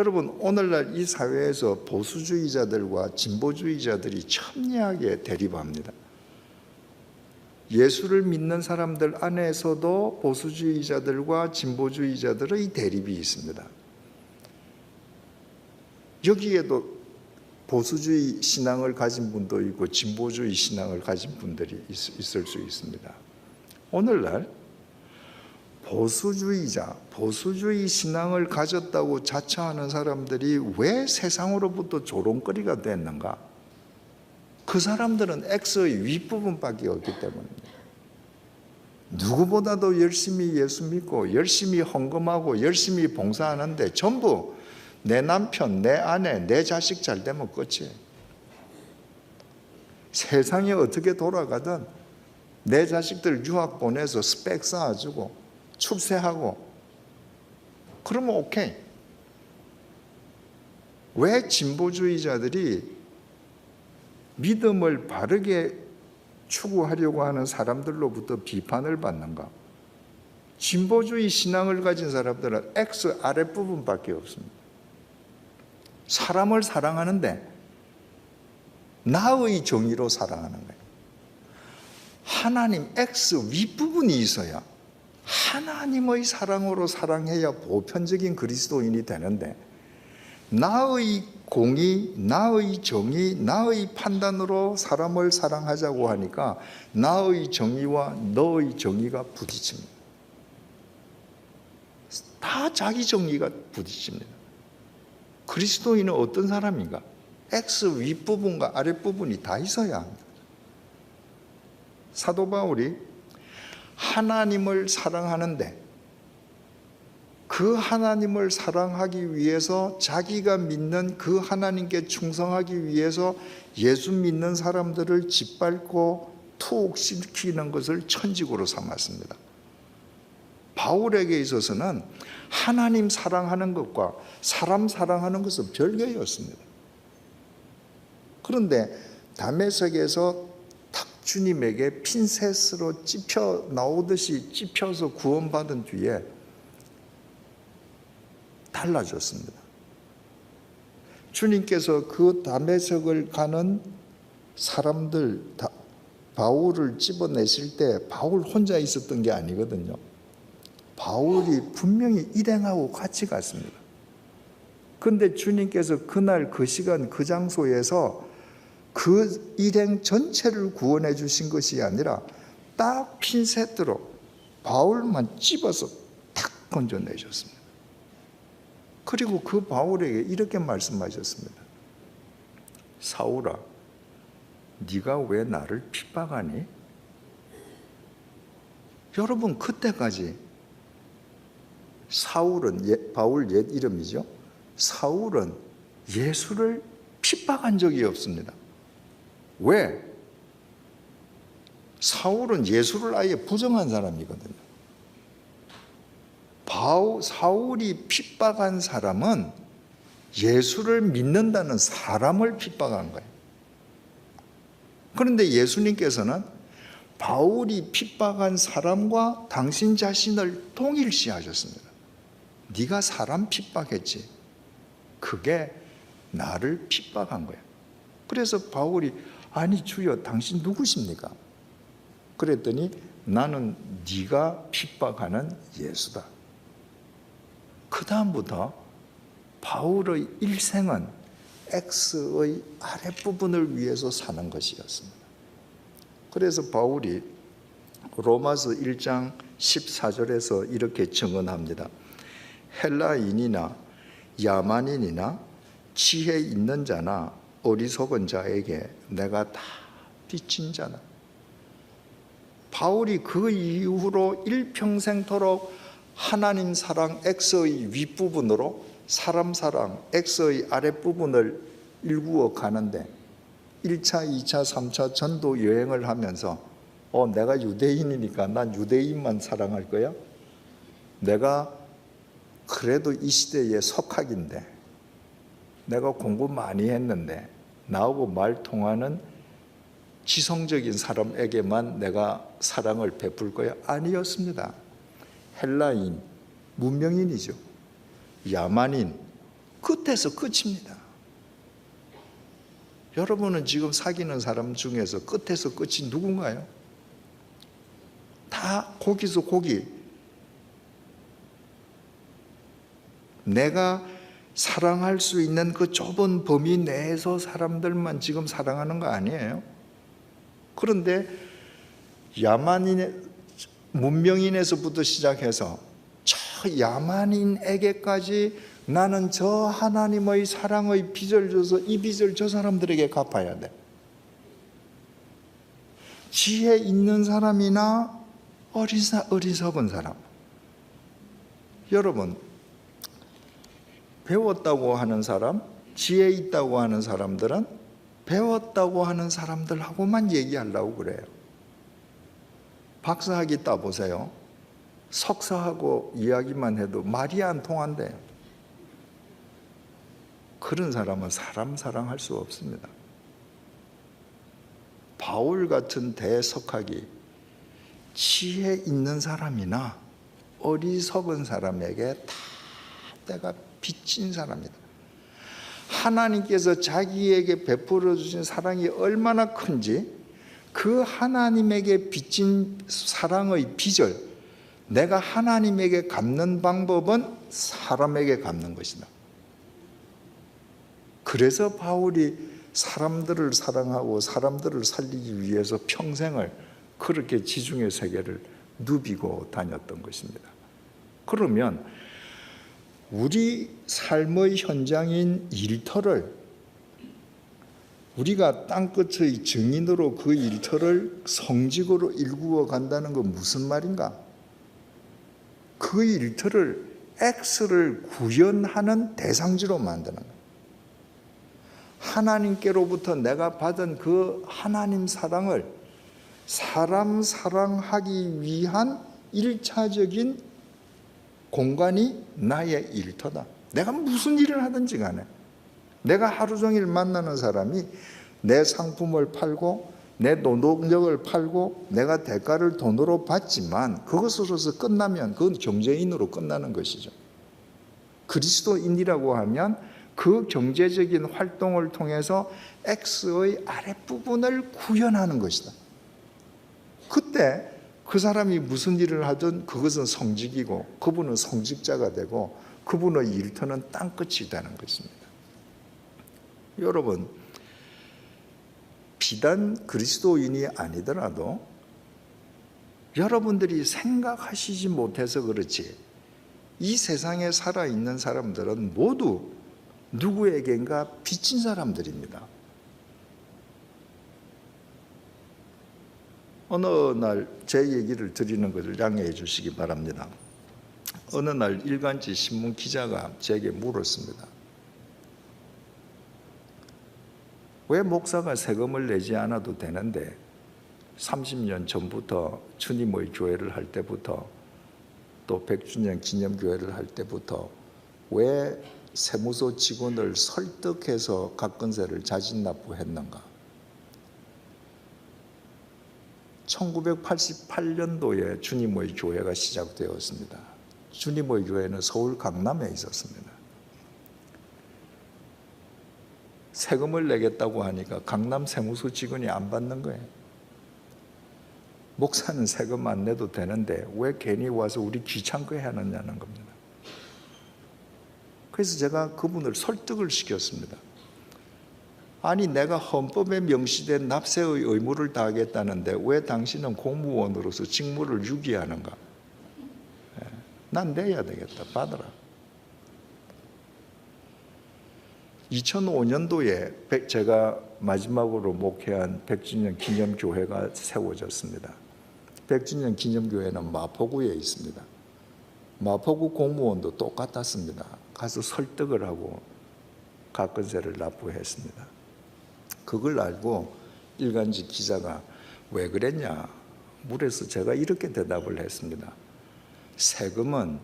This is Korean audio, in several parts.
여러분, 오늘날 이 사회에서 보수주의자들과 진보주의자들이 첨예하게 대립합니다. 예수를 믿는 사람들 안에서도 보수주의자들과 진보주의자들의 대립이 있습니다. 여기에도 보수주의 신앙을 가진 분도 있고 진보주의 신앙을 가진 분들이 있을 수 있습니다. 오늘날 보수주의자, 보수주의 신앙을 가졌다고 자처하는 사람들이 왜 세상으로부터 조롱거리가 됐는가? 그 사람들은 X의 윗부분밖에 없기 때문입니다. 누구보다도 열심히 예수 믿고 열심히 헌금하고 열심히 봉사하는데 전부 내 남편, 내 아내, 내 자식 잘 되면 끝이에요. 세상이 어떻게 돌아가든 내 자식들 유학 보내서 스펙 쌓아주고 출세하고 그러면 오케이. 왜 진보주의자들이 믿음을 바르게 추구하려고 하는 사람들로부터 비판을 받는가? 진보주의 신앙을 가진 사람들은 X 아랫부분밖에 없습니다. 사람을 사랑하는데 나의 정의로 사랑하는 거예요. 하나님 X 윗부분이 있어야 하나님의 사랑으로 사랑해야 보편적인 그리스도인이 되는데 나의 공의, 나의 정의, 나의 판단으로 사람을 사랑하자고 하니까 나의 정의와 너의 정의가 부딪힙니다. 다 자기 정의가 부딪힙니다. 그리스도인은 어떤 사람인가? X 윗부분과 아랫부분이 다 있어야 합니다. 사도 바울이 하나님을 사랑하는데 그 하나님을 사랑하기 위해서 자기가 믿는 그 하나님께 충성하기 위해서 예수 믿는 사람들을 짓밟고 투옥시키는 것을 천직으로 삼았습니다. 바울에게 있어서는 하나님 사랑하는 것과 사람 사랑하는 것은 별개였습니다. 그런데 다메섹에서 탁 주님에게 핀셋으로 찝혀 나오듯이 찝혀서 구원받은 뒤에 달라졌습니다. 주님께서 그 다메섹을 가는 사람들 바울을 집어내실 때 바울 혼자 있었던 게 아니거든요. 바울이 분명히 일행하고 같이 갔습니다. 그런데 주님께서 그날 그 시간 그 장소에서 그 일행 전체를 구원해 주신 것이 아니라 딱 핀셋으로 바울만 집어서 탁 건져내셨습니다. 그리고 그 바울에게 이렇게 말씀하셨습니다. 사울아, 네가 왜 나를 핍박하니? 여러분, 그때까지 사울은 바울 옛 이름이죠. 사울은 예수를 핍박한 적이 없습니다. 왜? 사울은 예수를 아예 부정한 사람이거든요. 사울이 핍박한 사람은 예수를 믿는다는 사람을 핍박한 거예요. 그런데 예수님께서는 바울이 핍박한 사람과 당신 자신을 동일시하셨습니다. 네가 사람 핍박했지. 그게 나를 핍박한 거야. 그래서 바울이 아니 주여 당신 누구십니까? 그랬더니 나는 네가 핍박하는 예수다. 그 다음부터 바울의 일생은 X의 아랫부분을 위해서 사는 것이었습니다. 그래서 바울이 로마서 1장 14절에서 이렇게 증언합니다. 헬라인이나 야만인이나 지혜 있는 자나 어리석은 자에게 내가 다 빚진 자다. 바울이 그 이후로 일평생토록 하나님 사랑 X의 윗부분으로 사람 사랑 X의 아랫부분을 일구어 가는데 1차, 2차, 3차 전도 여행을 하면서 내가 유대인이니까 난 유대인만 사랑할 거야? 내가 그래도 이 시대의 석학인데 내가 공부 많이 했는데 나하고 말 통하는 지성적인 사람에게만 내가 사랑을 베풀 거야? 아니었습니다. 헬라인, 문명인이죠. 야만인, 끝에서 끝입니다. 여러분은 지금 사귀는 사람 중에서 끝에서 끝이 누군가요? 다 거기서 거기. 내가 사랑할 수 있는 그 좁은 범위 내에서 사람들만 지금 사랑하는 거 아니에요? 그런데 문명인에서부터 시작해서 저 야만인에게까지 나는 저 하나님의 사랑의 빚을 줘서 이 빚을 저 사람들에게 갚아야 돼. 지혜 있는 사람이나 어리석은 사람. 여러분, 배웠다고 하는 사람, 지혜 있다고 하는 사람들은 배웠다고 하는 사람들하고만 얘기하려고 그래요. 박사학위 따보세요. 석사하고 이야기만 해도 말이 안 통한대요. 그런 사람은 사람 사랑할 수 없습니다. 바울 같은 대석학이 지혜 있는 사람이나 어리석은 사람에게 다 때가 빚진 사람이다. 하나님께서 자기에게 베풀어 주신 사랑이 얼마나 큰지 그 하나님에게 빚진 사랑의 빚을 내가 하나님에게 갚는 방법은 사람에게 갚는 것이다. 그래서 바울이 사람들을 사랑하고 사람들을 살리기 위해서 평생을 그렇게 지중해 세계를 누비고 다녔던 것입니다. 그러면 우리 삶의 현장인 일터를 우리가 땅끝의 증인으로 그 일터를 성직으로 일구어 간다는 건 무슨 말인가? 그 일터를 X를 구현하는 대상지로 만드는 거예요. 하나님께로부터 내가 받은 그 하나님 사랑을 사람 사랑하기 위한 일차적인 공간이 나의 일터다. 내가 무슨 일을 하든지 간에 내가 하루 종일 만나는 사람이 내 상품을 팔고 내 노동력을 팔고 내가 대가를 돈으로 받지만 그것으로서 끝나면 그건 경제인으로 끝나는 것이죠. 그리스도인이라고 하면 그 경제적인 활동을 통해서 X의 아랫부분을 구현하는 것이다. 그때 그 사람이 무슨 일을 하든 그것은 성직이고 그분은 성직자가 되고 그분의 일터는 땅끝이 되는 것입니다. 여러분, 비단 그리스도인이 아니더라도 여러분들이 생각하시지 못해서 그렇지 이 세상에 살아있는 사람들은 모두 누구에겐가 빚진 사람들입니다. 어느 날 제 얘기를 드리는 것을 양해해 주시기 바랍니다. 어느 날 일간지 신문 기자가 제게 물었습니다. 왜 목사가 세금을 내지 않아도 되는데 30년 전부터 주님의 교회를 할 때부터 또 100주년 기념교회를 할 때부터 왜 세무서 직원을 설득해서 각근세를 자진납부했는가? 1988년도에 주님의 교회가 시작되었습니다. 주님의 교회는 서울 강남에 있었습니다. 세금을 내겠다고 하니까 강남 세무서 직원이 안 받는 거예요. 목사는 세금 안 내도 되는데 왜 괜히 와서 우리 귀찮게 하느냐는 겁니다. 그래서 제가 그분을 설득을 시켰습니다. 아니 내가 헌법에 명시된 납세의 의무를 다하겠다는데 왜 당신은 공무원으로서 직무를 유기하는가? 난 내야 되겠다. 받아라. 2005년도에 제가 마지막으로 목회한 100주년 기념교회가 세워졌습니다. 100주년 기념교회는 마포구에 있습니다. 마포구 공무원도 똑같았습니다. 가서 설득을 하고 각근세를 납부했습니다. 그걸 알고 일간지 기자가 왜 그랬냐 물어서 제가 이렇게 대답을 했습니다. 세금은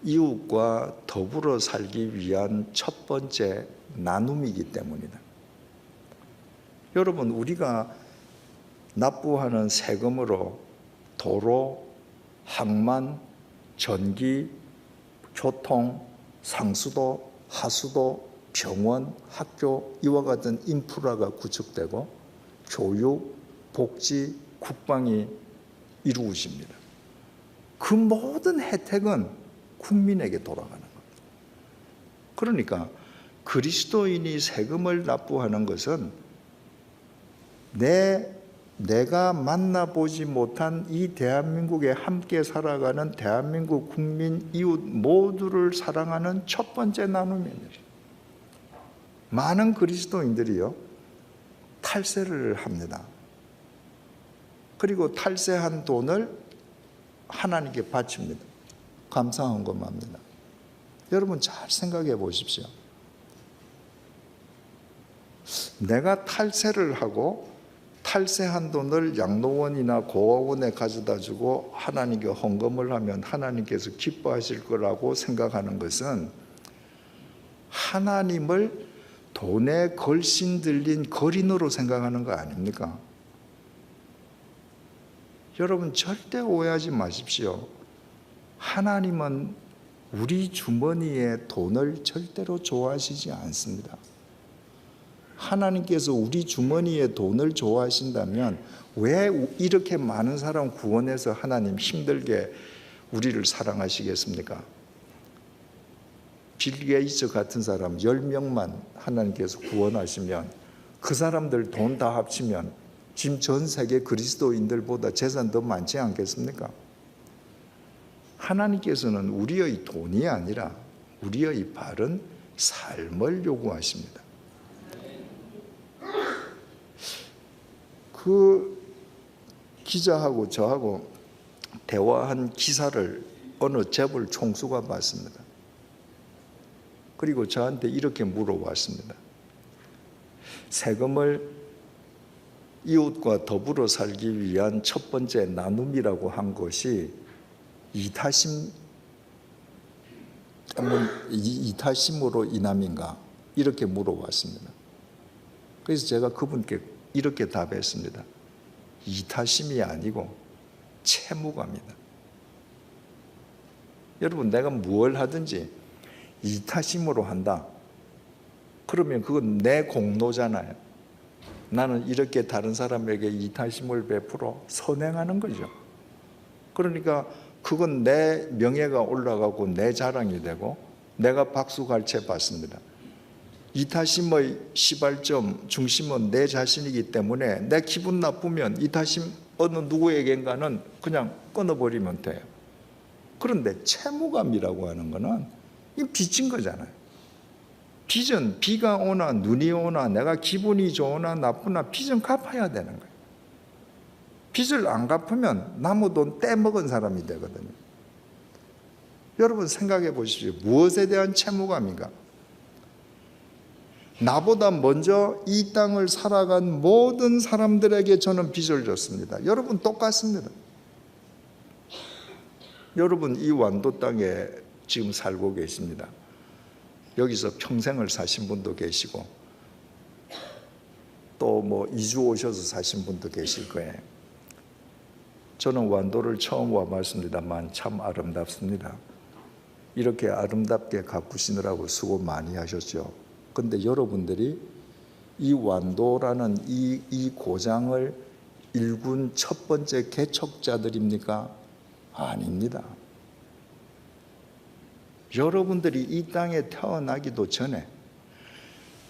이웃과 더불어 살기 위한 첫 번째 나눔이기 때문이다. 여러분, 우리가 납부하는 세금으로 도로, 항만, 전기, 교통, 상수도, 하수도, 병원, 학교 이와 같은 인프라가 구축되고 교육, 복지, 국방이 이루어집니다. 그 모든 혜택은 국민에게 돌아가는 겁니다. 그러니까 그리스도인이 세금을 납부하는 것은 내가 만나보지 못한 이 대한민국에 함께 살아가는 대한민국 국민, 이웃 모두를 사랑하는 첫 번째 나눔입니다. 많은 그리스도인들이요, 탈세를 합니다. 그리고 탈세한 돈을 하나님께 바칩니다. 감사한 것만입니다. 여러분 잘 생각해 보십시오. 내가 탈세를 하고 탈세한 돈을 양로원이나 고아원에 가져다 주고 하나님께 헌금을 하면 하나님께서 기뻐하실 거라고 생각하는 것은 하나님을 돈에 걸신 들린 거린으로 생각하는 거 아닙니까? 여러분 절대 오해하지 마십시오. 하나님은 우리 주머니에 돈을 절대로 좋아하시지 않습니다. 하나님께서 우리 주머니에 돈을 좋아하신다면 왜 이렇게 많은 사람 구원해서 하나님 힘들게 우리를 사랑하시겠습니까? 빌 게이츠 같은 사람 10명만 하나님께서 구원하시면 그 사람들 돈 다 합치면 지금 전 세계 그리스도인들보다 재산 더 많지 않겠습니까? 하나님께서는 우리의 돈이 아니라 우리의 바른 삶을 요구하십니다. 그 기자하고 저하고 대화한 기사를 어느 재벌 총수가 봤습니다. 그리고 저한테 이렇게 물어봤습니다. 세금을 이웃과 더불어 살기 위한 첫 번째 나눔이라고 한 것이 이타심으로 인함인가? 이렇게 물어봤습니다. 그래서 제가 그분께 이렇게 답했습니다. 이타심이 아니고 채무감이다. 여러분 내가 뭘 하든지 이타심으로 한다. 그러면 그건 내 공로잖아요. 나는 이렇게 다른 사람에게 이타심을 베풀어 선행하는 거죠. 그러니까 그건 내 명예가 올라가고 내 자랑이 되고 내가 박수갈채 받습니다. 이타심의 시발점, 중심은 내 자신이기 때문에 내 기분 나쁘면 이타심 어느 누구에겐가는 그냥 끊어버리면 돼요. 그런데 채무감이라고 하는 거는 이 빚진 거잖아요. 빚은 비가 오나 눈이 오나 내가 기분이 좋으나 나쁘나 빚은 갚아야 되는 거예요. 빚을 안 갚으면 남의 돈 떼먹은 사람이 되거든요. 여러분 생각해 보십시오. 무엇에 대한 채무감인가? 나보다 먼저 이 땅을 살아간 모든 사람들에게 저는 빚을 졌습니다. 여러분 똑같습니다. 여러분 이 완도 땅에 지금 살고 계십니다. 여기서 평생을 사신 분도 계시고 또 뭐 이주 오셔서 사신 분도 계실 거예요. 저는 완도를 처음 와봤습니다만 참 아름답습니다. 이렇게 아름답게 가꾸시느라고 수고 많이 하셨죠. 근데 여러분들이 이 완도라는 이 고장을 일군 첫 번째 개척자들입니까? 아닙니다. 여러분들이 이 땅에 태어나기도 전에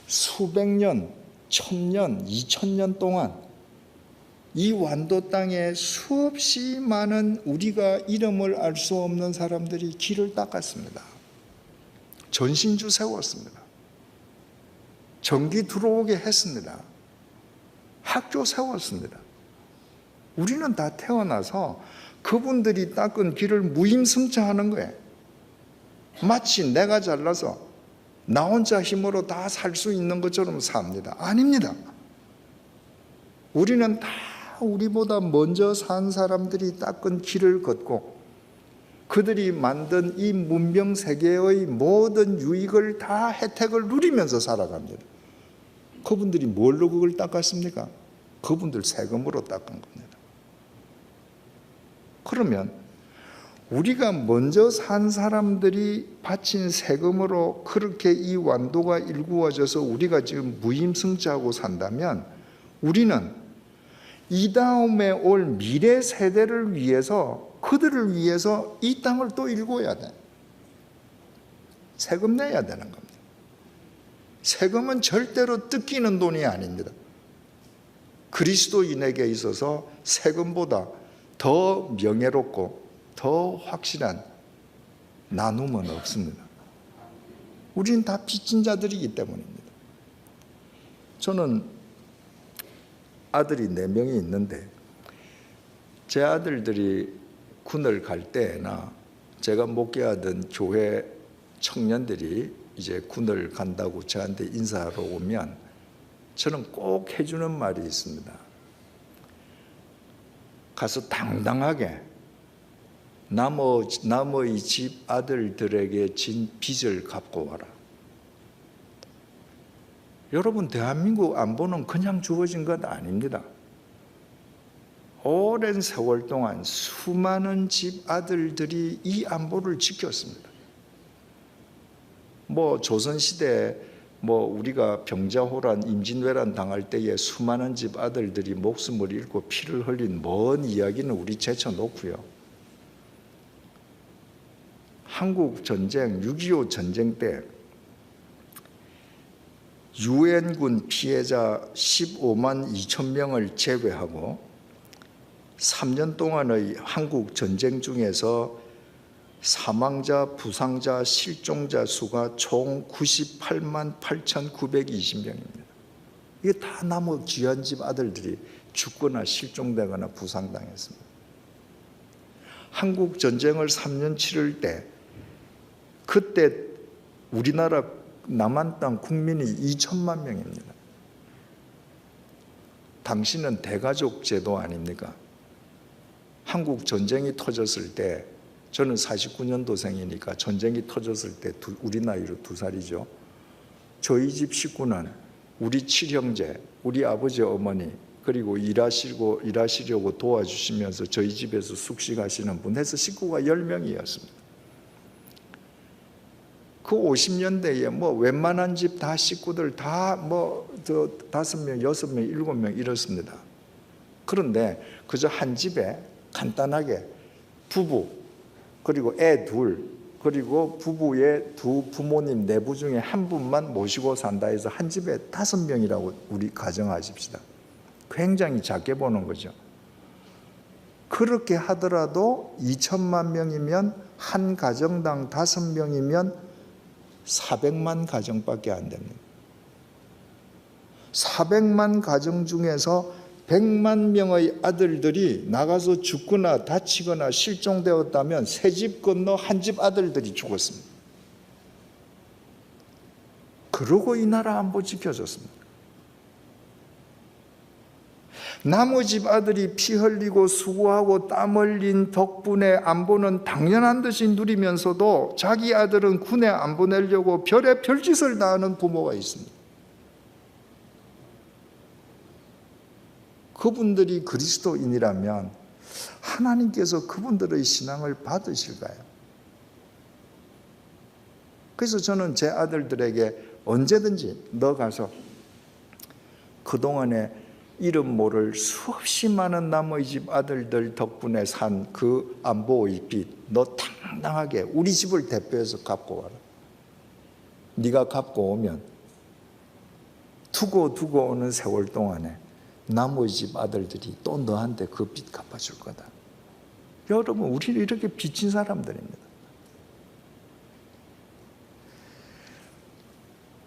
수백 년, 1000년, 2000년 동안 이 완도 땅에 수없이 많은 우리가 이름을 알 수 없는 사람들이 길을 닦았습니다. 전신주 세웠습니다. 전기 들어오게 했습니다. 학교 세웠습니다. 우리는 다 태어나서 그분들이 닦은 길을 무임승차하는 거예요. 마치 내가 잘나서 나 혼자 힘으로 다 살 수 있는 것처럼 삽니다. 아닙니다. 우리는 다 우리보다 먼저 산 사람들이 닦은 길을 걷고 그들이 만든 이 문명 세계의 모든 유익을 다 혜택을 누리면서 살아갑니다. 그분들이 뭘로 그걸 닦았습니까? 그분들 세금으로 닦은 겁니다. 그러면 우리가 먼저 산 사람들이 바친 세금으로 그렇게 이 완도가 일구어져서 우리가 지금 무임승차하고 산다면 우리는 이 다음에 올 미래 세대를 위해서, 그들을 위해서 이 땅을 또 일구어야 돼. 세금 내야 되는 겁니다. 세금은 절대로 뜯기는 돈이 아닙니다. 그리스도인에게 있어서 세금보다 더 명예롭고 더 확실한 나눔은 없습니다. 우리는 다 빚진 자들이기 때문입니다. 저는 아들이 4명이 있는데 제 아들들이 군을 갈 때나 제가 목회하던 교회 청년들이 이제 군을 간다고 저한테 인사하러 오면 저는 꼭 해주는 말이 있습니다. 가서 당당하게 남의 집 아들들에게 진 빚을 갚고 와라. 여러분, 대한민국 안보는 그냥 주어진 것 아닙니다. 오랜 세월 동안 수많은 집 아들들이 이 안보를 지켰습니다. 조선시대 우리가 병자호란, 임진왜란 당할 때에 수많은 집 아들들이 목숨을 잃고 피를 흘린 먼 이야기는 우리 제쳐놓고요. 한국 전쟁, 6.25 전쟁 때 유엔군 피해자 15만 2천 명을 제외하고 3년 동안의 한국 전쟁 중에서 사망자, 부상자, 실종자 수가 총 98만 8,920명입니다. 이게 다 남의 귀한 집 아들들이 죽거나 실종되거나 부상당했습니다. 한국 전쟁을 3년 치를 때 그때 우리나라 남한 땅 국민이 2천만 명입니다. 당신은 대가족 제도 아닙니까? 한국 전쟁이 터졌을 때, 저는 49년도생이니까 전쟁이 터졌을 때 우리 나이로 2살이죠. 저희 집 식구는 우리 7형제, 우리 아버지 어머니, 그리고 일하시려고 도와주시면서 저희 집에서 숙식하시는 분 해서 식구가 10명이었습니다. 그 50년대에 웬만한 집 다 식구들 다 5명, 6명, 7명 이렇습니다. 그런데 그저 한 집에 간단하게 부부, 그리고 애 둘, 그리고 부부의 두 부모님 내부 중에 한 분만 모시고 산다 해서 한 집에 5명이라고 우리 가정하십시다. 굉장히 작게 보는 거죠. 그렇게 하더라도 2천만 명이면 한 가정당 5명이면 400만 가정밖에 안 됩니다. 400만 가정 중에서 100만 명의 아들들이 나가서 죽거나 다치거나 실종되었다면 새 집 건너 한 집 아들들이 죽었습니다. 그러고 이 나라 안보 지켜졌습니다. 남의 집 아들이 피 흘리고 수고하고 땀 흘린 덕분에 안보는 당연한 듯이 누리면서도 자기 아들은 군에 안 보내려고 별의 별짓을 다 하는 부모가 있습니다. 그분들이 그리스도인이라면 하나님께서 그분들의 신앙을 받으실까요? 그래서 저는 제 아들들에게 언제든지 너 가서 그동안에 이름 모를 수없이 많은 남의 집 아들들 덕분에 산 그 안보의 빚, 너 당당하게 우리 집을 대표해서 갚고 와라. 네가 갚고 오면 두고 오는 세월 동안에 남의 집 아들들이 또 너한테 그 빚 갚아줄 거다. 여러분, 우리는 이렇게 빚진 사람들입니다.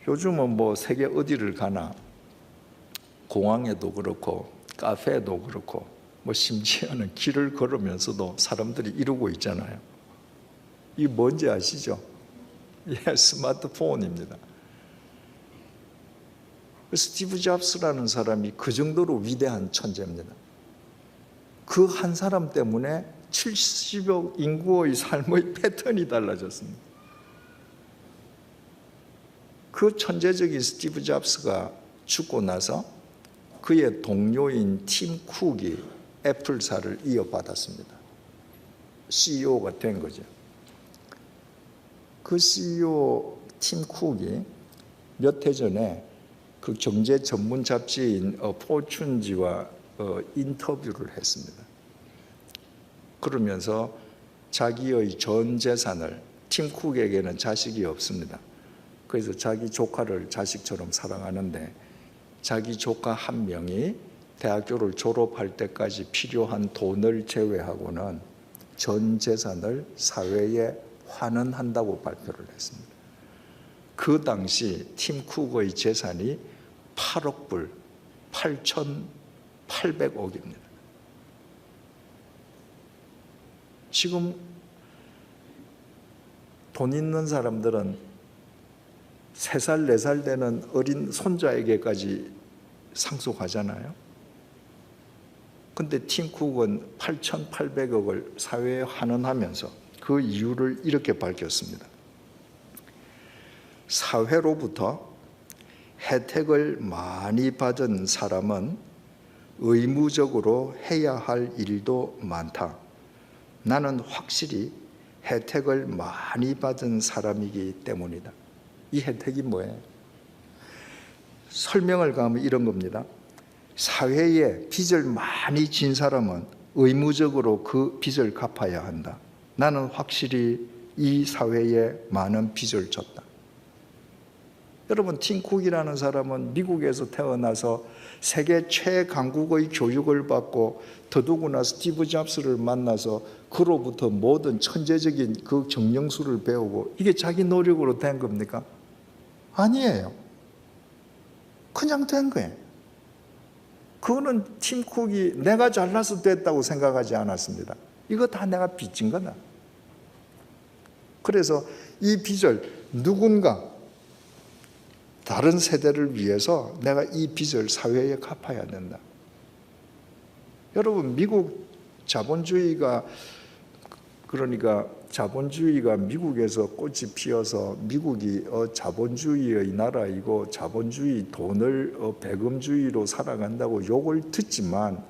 요즘은 세계 어디를 가나 공항에도 그렇고 카페에도 그렇고 심지어는 길을 걸으면서도 사람들이 이러고 있잖아요. 이게 뭔지 아시죠? 스마트폰입니다. 스티브 잡스라는 사람이 그 정도로 위대한 천재입니다. 그 한 사람 때문에 70억 인구의 삶의 패턴이 달라졌습니다. 그 천재적인 스티브 잡스가 죽고 나서 그의 동료인 팀 쿡이 애플사를 이어받았습니다. CEO가 된 거죠. 그 CEO 팀 쿡이 몇 해 전에 그 경제 전문 잡지인 포춘지와 인터뷰를 했습니다. 그러면서 자기의 전 재산을, 팀 쿡에게는 자식이 없습니다. 그래서 자기 조카를 자식처럼 사랑하는데 자기 조카 한 명이 대학교를 졸업할 때까지 필요한 돈을 제외하고는 전 재산을 사회에 환원한다고 발표를 했습니다. 그 당시 팀 쿡의 재산이 8억 불, 8,800억입니다. 지금 돈 있는 사람들은 3살, 4살 되는 어린 손자에게까지 상속하잖아요. 근데 팀 쿡은 8,800억을 사회에 환원하면서 그 이유를 이렇게 밝혔습니다. 사회로부터 혜택을 많이 받은 사람은 의무적으로 해야 할 일도 많다. 나는 확실히 혜택을 많이 받은 사람이기 때문이다. 이 혜택이 뭐예요? 설명을 가하면 이런 겁니다. 사회에 빚을 많이 진 사람은 의무적으로 그 빚을 갚아야 한다. 나는 확실히 이 사회에 많은 빚을 졌다. 여러분, 팀 쿡이라는 사람은 미국에서 태어나서 세계 최강국의 교육을 받고 더더구나 스티브 잡스를 만나서 그로부터 모든 천재적인 그 정령수를 배우고, 이게 자기 노력으로 된 겁니까? 아니에요. 그냥 된 거예요. 그거는 팀 쿡이 내가 잘나서 됐다고 생각하지 않았습니다. 이거 다 내가 빚진 거다. 그래서 이 빚을 누군가 다른 세대를 위해서 내가 이 빚을 사회에 갚아야 된다. 여러분, 미국 자본주의가, 그러니까 자본주의가 미국에서 꽃이 피어서 미국이 자본주의의 나라이고 자본주의 돈을 배금주의로 살아간다고 욕을 듣지만,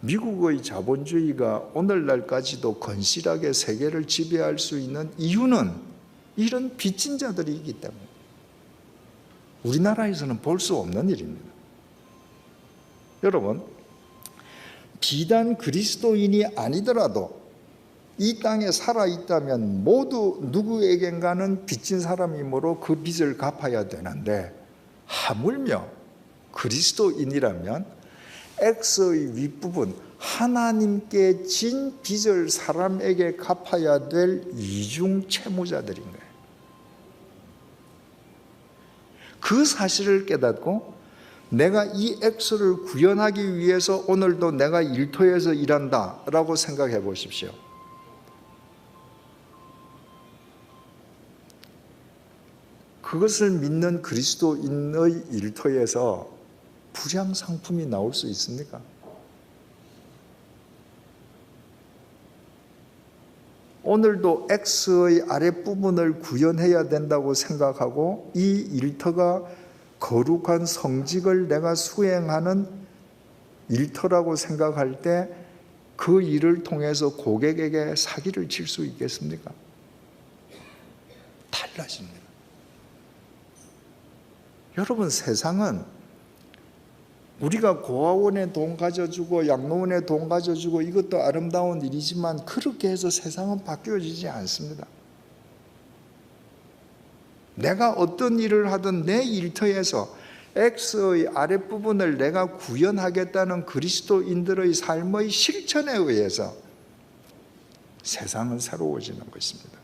미국의 자본주의가 오늘날까지도 건실하게 세계를 지배할 수 있는 이유는 이런 빚진 자들이 있기 때문에 우리나라에서는 볼 수 없는 일입니다. 여러분, 비단 그리스도인이 아니더라도 이 땅에 살아있다면 모두 누구에겐가는 빚진 사람이므로 그 빚을 갚아야 되는데, 하물며 그리스도인이라면 X의 윗부분 하나님께 진 빚을 사람에게 갚아야 될 이중 채무자들인 거예요. 그 사실을 깨닫고 내가 이 X를 구현하기 위해서 오늘도 내가 일터에서 일한다 라고 생각해 보십시오. 그것을 믿는 그리스도인의 일터에서 불량 상품이 나올 수 있습니까? 오늘도 X의 아랫부분을 구현해야 된다고 생각하고 이 일터가 거룩한 성직을 내가 수행하는 일터라고 생각할 때 그 일을 통해서 고객에게 사기를 칠 수 있겠습니까? 달라집니다. 여러분, 세상은 우리가 고아원에 돈 가져주고 양로원에 돈 가져주고 이것도 아름다운 일이지만 그렇게 해서 세상은 바뀌어지지 않습니다. 내가 어떤 일을 하든 내 일터에서 X의 아랫부분을 내가 구현하겠다는 그리스도인들의 삶의 실천에 의해서 세상은 새로워지는 것입니다.